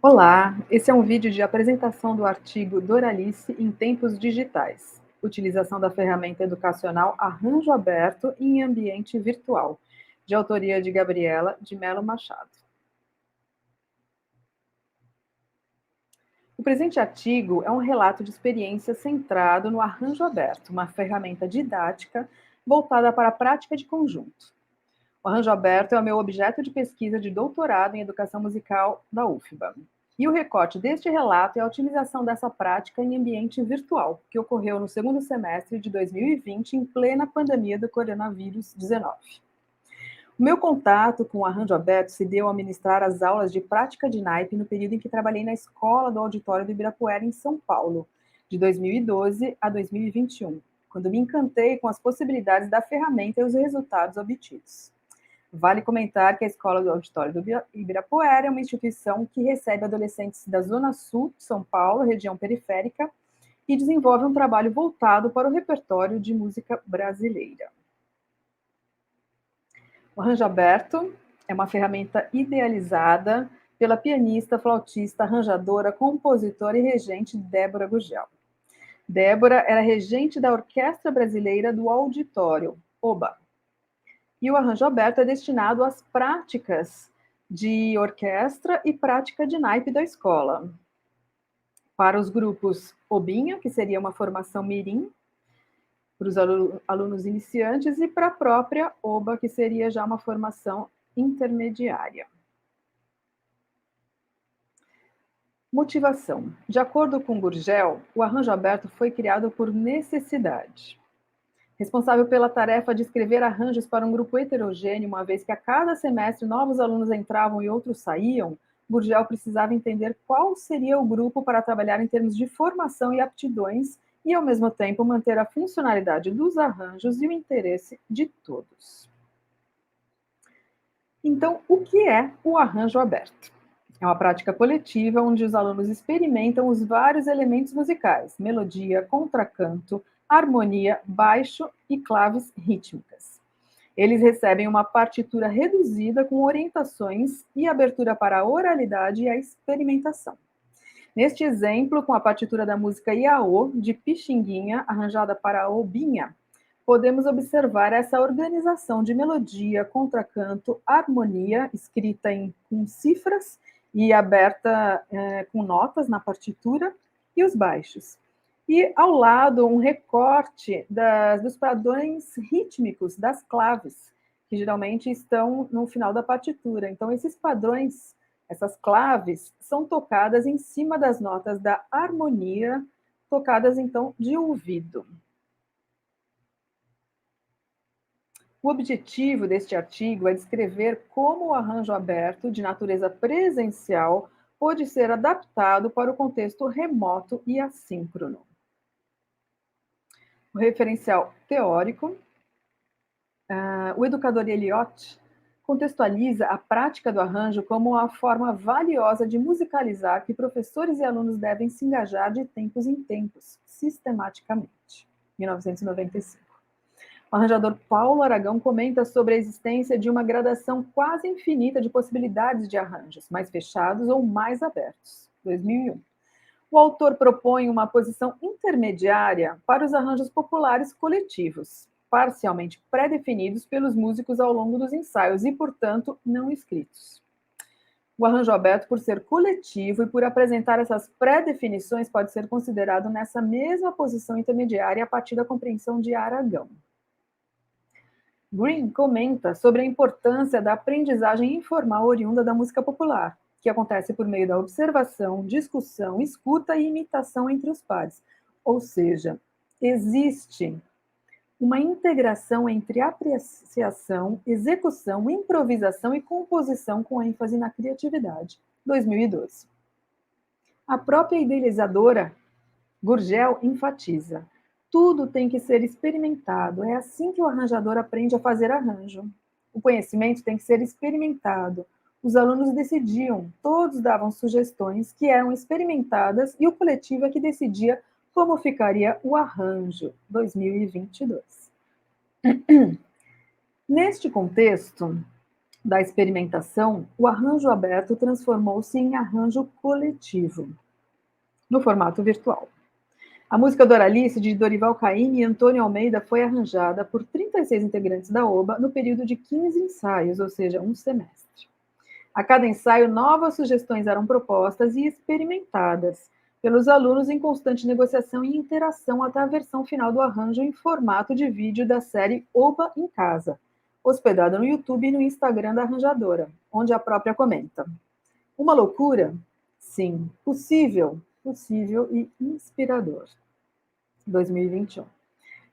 Olá, esse é um vídeo de apresentação do artigo Doralice em Tempos Digitais. Utilização da ferramenta educacional Arranjo Aberto em Ambiente Virtual, de autoria de Gabriela de Mello Machado. O presente artigo é um relato de experiência centrado no Arranjo Aberto, uma ferramenta didática voltada para a prática de conjunto. O Arranjo Aberto é o meu objeto de pesquisa de doutorado em educação musical da UFBA. E o recorte deste relato é a utilização dessa prática em ambiente virtual, que ocorreu no segundo semestre de 2020, em plena pandemia do coronavírus 19. O meu contato com o Arranjo Aberto se deu ao ministrar as aulas de prática de naipe no período em que trabalhei na escola do auditório do Ibirapuera, em São Paulo, de 2012 a 2021, quando me encantei com as possibilidades da ferramenta e os resultados obtidos. Vale comentar que a Escola do Auditório do Ibirapuera é uma instituição que recebe adolescentes da Zona Sul de São Paulo, região periférica, e desenvolve um trabalho voltado para o repertório de música brasileira. O Arranjo Aberto é uma ferramenta idealizada pela pianista, flautista, arranjadora, compositora e regente Débora Gugel. Débora era regente da Orquestra Brasileira do Auditório, OBA. E o Arranjo Aberto é destinado às práticas de orquestra e prática de naipe da escola. Para os grupos OBinha, que seria uma formação mirim, para os alunos iniciantes, e para a própria OBA, que seria já uma formação intermediária. Motivação. De acordo com Gurgel, o Arranjo Aberto foi criado por necessidade. Responsável pela tarefa de escrever arranjos para um grupo heterogêneo, uma vez que a cada semestre novos alunos entravam e outros saíam, Gurgel precisava entender qual seria o grupo para trabalhar em termos de formação e aptidões e, ao mesmo tempo, manter a funcionalidade dos arranjos e o interesse de todos. Então, o que é o arranjo aberto? É uma prática coletiva onde os alunos experimentam os vários elementos musicais: melodia, contracanto, harmonia, baixo e claves rítmicas. Eles recebem uma partitura reduzida com orientações e abertura para a oralidade e a experimentação. Neste exemplo, com a partitura da música Iaô, de Pixinguinha, arranjada para a Obinha, podemos observar essa organização de melodia, contracanto, harmonia, escrita com cifras e aberta com notas na partitura, e os baixos. E ao lado, um recorte dos padrões rítmicos das claves, que geralmente estão no final da partitura. Então, esses padrões, essas claves, são tocadas em cima das notas da harmonia, tocadas, então, de ouvido. O objetivo deste artigo é descrever como o arranjo aberto, de natureza presencial, pode ser adaptado para o contexto remoto e assíncrono. O referencial teórico. O educador Eliot contextualiza a prática do arranjo como uma forma valiosa de musicalizar que professores e alunos devem se engajar de tempos em tempos, sistematicamente. 1995. O arranjador Paulo Aragão comenta sobre a existência de uma gradação quase infinita de possibilidades de arranjos, mais fechados ou mais abertos. 2001. O autor propõe uma posição intermediária para os arranjos populares coletivos, parcialmente pré-definidos pelos músicos ao longo dos ensaios e, portanto, não escritos. O arranjo aberto, por ser coletivo e por apresentar essas pré-definições, pode ser considerado nessa mesma posição intermediária a partir da compreensão de Aragão. Green comenta sobre a importância da aprendizagem informal oriunda da música popular, que acontece por meio da observação, discussão, escuta e imitação entre os pares. Ou seja, existe uma integração entre apreciação, execução, improvisação e composição com ênfase na criatividade. 2012. A própria idealizadora Gurgel enfatiza: tudo tem que ser experimentado, é assim que o arranjador aprende a fazer arranjo. O conhecimento tem que ser experimentado. Os alunos decidiam, todos davam sugestões que eram experimentadas e o coletivo é que decidia como ficaria o arranjo. 2022. Neste contexto, da experimentação, o arranjo aberto transformou-se em arranjo coletivo, no formato virtual. A música Doralice, de Dorival Caymmi e Antônio Almeida, foi arranjada por 36 integrantes da OBA no período de 15 ensaios, ou seja, um semestre. A cada ensaio, novas sugestões eram propostas e experimentadas pelos alunos em constante negociação e interação até a versão final do arranjo em formato de vídeo da série OBA em Casa, hospedada no YouTube e no Instagram da arranjadora, onde a própria comenta. Uma loucura? Sim. Possível e inspirador. 2021.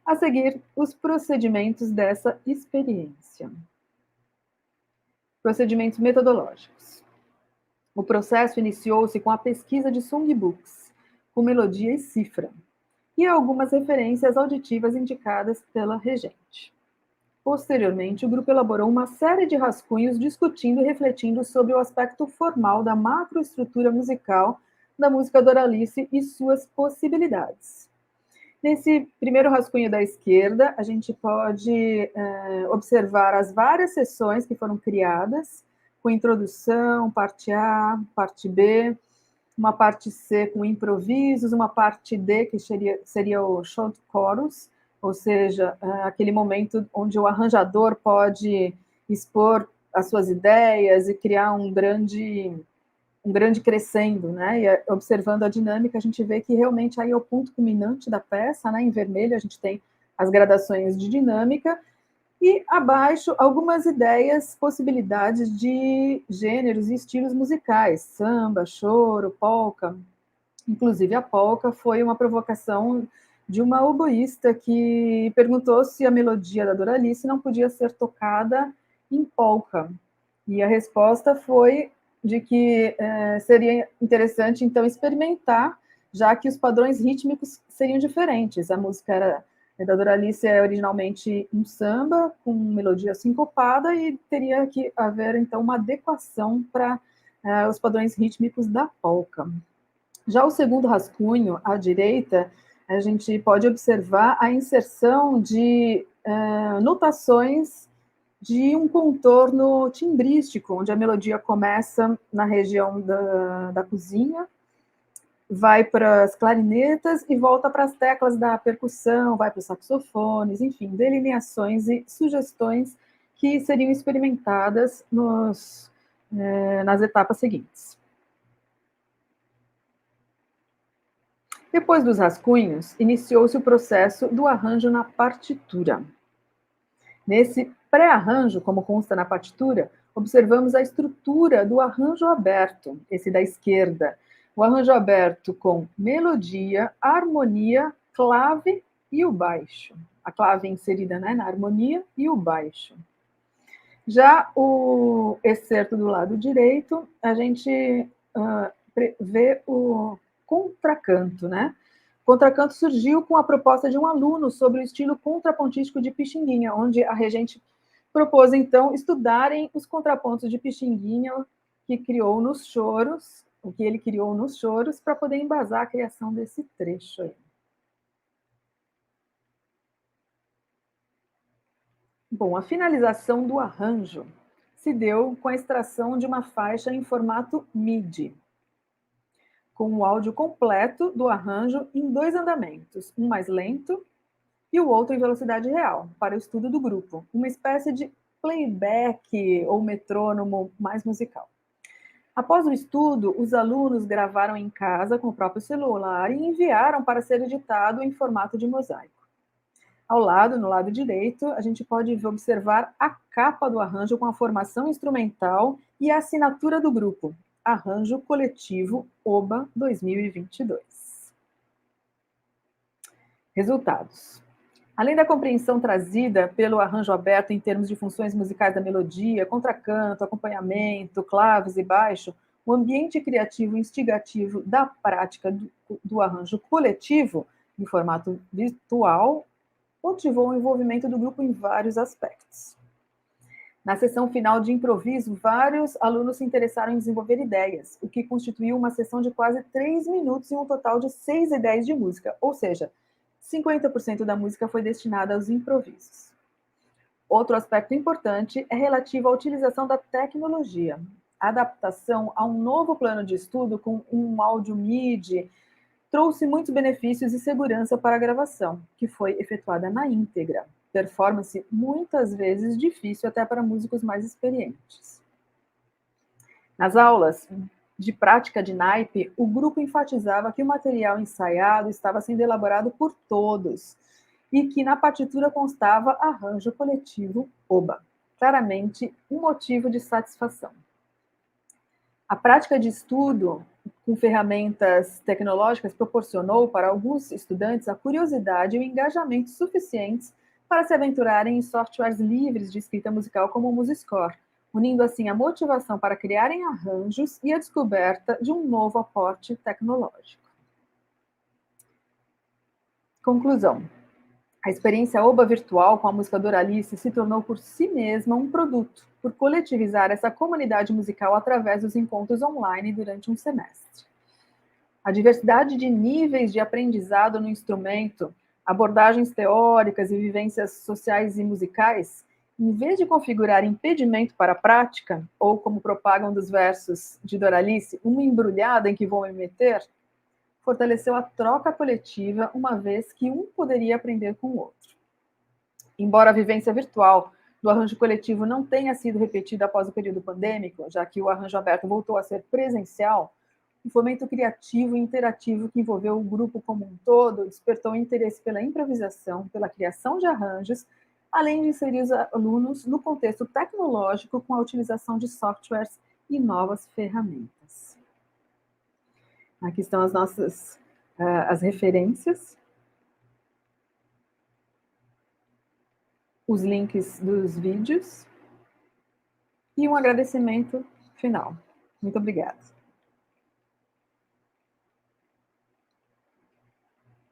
A seguir, os procedimentos dessa experiência. Procedimentos metodológicos. O processo iniciou-se com a pesquisa de songbooks, com melodia e cifra, e algumas referências auditivas indicadas pela regente. Posteriormente, o grupo elaborou uma série de rascunhos discutindo e refletindo sobre o aspecto formal da macroestrutura musical da música Doralice e suas possibilidades. Nesse primeiro rascunho da esquerda, a gente pode observar as várias seções que foram criadas, com introdução, parte A, parte B, uma parte C com improvisos, uma parte D, que seria o short chorus, ou seja, aquele momento onde o arranjador pode expor as suas ideias e criar um grande crescendo, né? E observando a dinâmica, a gente vê que realmente aí é o ponto culminante da peça, né? Em vermelho a gente tem as gradações de dinâmica, e abaixo algumas ideias, possibilidades de gêneros e estilos musicais, samba, choro, polca. Inclusive a polca foi uma provocação de uma oboísta que perguntou se a melodia da Doralice não podia ser tocada em polca. E a resposta foi de que seria interessante, então, experimentar, já que os padrões rítmicos seriam diferentes. A música da Doralice é originalmente um samba, com melodia sincopada, e teria que haver, então, uma adequação para os padrões rítmicos da polca. Já o segundo rascunho, à direita, a gente pode observar a inserção de notações de um contorno timbrístico, onde a melodia começa na região da cozinha, vai para as clarinetas e volta para as teclas da percussão, vai para os saxofones, enfim, delineações e sugestões que seriam experimentadas nas etapas seguintes. Depois dos rascunhos, iniciou-se o processo do arranjo na partitura. Nesse pré-arranjo, como consta na partitura, observamos a estrutura do arranjo aberto, esse da esquerda. O arranjo aberto com melodia, harmonia, clave e o baixo. A clave inserida, né, na harmonia e o baixo. Já o excerto do lado direito, a gente vê o contracanto, né? O contracanto surgiu com a proposta de um aluno sobre o estilo contrapontístico de Pixinguinha, onde a regente propôs, então, estudarem os contrapontos de Pixinguinha que ele criou nos choros, para poder embasar a criação desse trecho aí. Bom, a finalização do arranjo se deu com a extração de uma faixa em formato MIDI, com o áudio completo do arranjo em 2 andamentos, um mais lento e o outro em velocidade real, para o estudo do grupo, uma espécie de playback ou metrônomo mais musical. Após o estudo, os alunos gravaram em casa com o próprio celular e enviaram para ser editado em formato de mosaico. Ao lado, no lado direito, a gente pode observar a capa do arranjo com a formação instrumental e a assinatura do grupo, Arranjo Coletivo OBA 2022. Resultados. Além da compreensão trazida pelo arranjo aberto em termos de funções musicais da melodia, contracanto, acompanhamento, claves e baixo, o ambiente criativo e instigativo da prática do arranjo coletivo, em formato virtual, motivou o envolvimento do grupo em vários aspectos. Na sessão final de improviso, vários alunos se interessaram em desenvolver ideias, o que constituiu uma sessão de quase 3 minutos e um total de 6 ideias de música, ou seja, 50% da música foi destinada aos improvisos. Outro aspecto importante é relativo à utilização da tecnologia. A adaptação a um novo plano de estudo com um áudio MIDI trouxe muitos benefícios e segurança para a gravação, que foi efetuada na íntegra. Performance muitas vezes difícil até para músicos mais experientes. Nas aulas de prática de naipe, o grupo enfatizava que o material ensaiado estava sendo elaborado por todos e que na partitura constava arranjo coletivo OBA. Claramente, um motivo de satisfação. A prática de estudo com ferramentas tecnológicas proporcionou para alguns estudantes a curiosidade e o engajamento suficientes para se aventurarem em softwares livres de escrita musical como o MuseScore, unindo assim a motivação para criarem arranjos e a descoberta de um novo aporte tecnológico. Conclusão. A experiência OBA virtual com a música Doralice se tornou por si mesma um produto, por coletivizar essa comunidade musical através dos encontros online durante um semestre. A diversidade de níveis de aprendizado no instrumento, abordagens teóricas e vivências sociais e musicais, em vez de configurar impedimento para a prática, ou como propagam dos versos de Doralice, uma embrulhada em que vou me meter, fortaleceu a troca coletiva, uma vez que um poderia aprender com o outro. Embora a vivência virtual do arranjo coletivo não tenha sido repetida após o período pandêmico, já que o arranjo aberto voltou a ser presencial, o fomento criativo e interativo que envolveu o grupo como um todo despertou interesse pela improvisação, pela criação de arranjos, além de inserir os alunos no contexto tecnológico com a utilização de softwares e novas ferramentas. Aqui estão as nossas as referências, os links dos vídeos e um agradecimento final. Muito obrigada.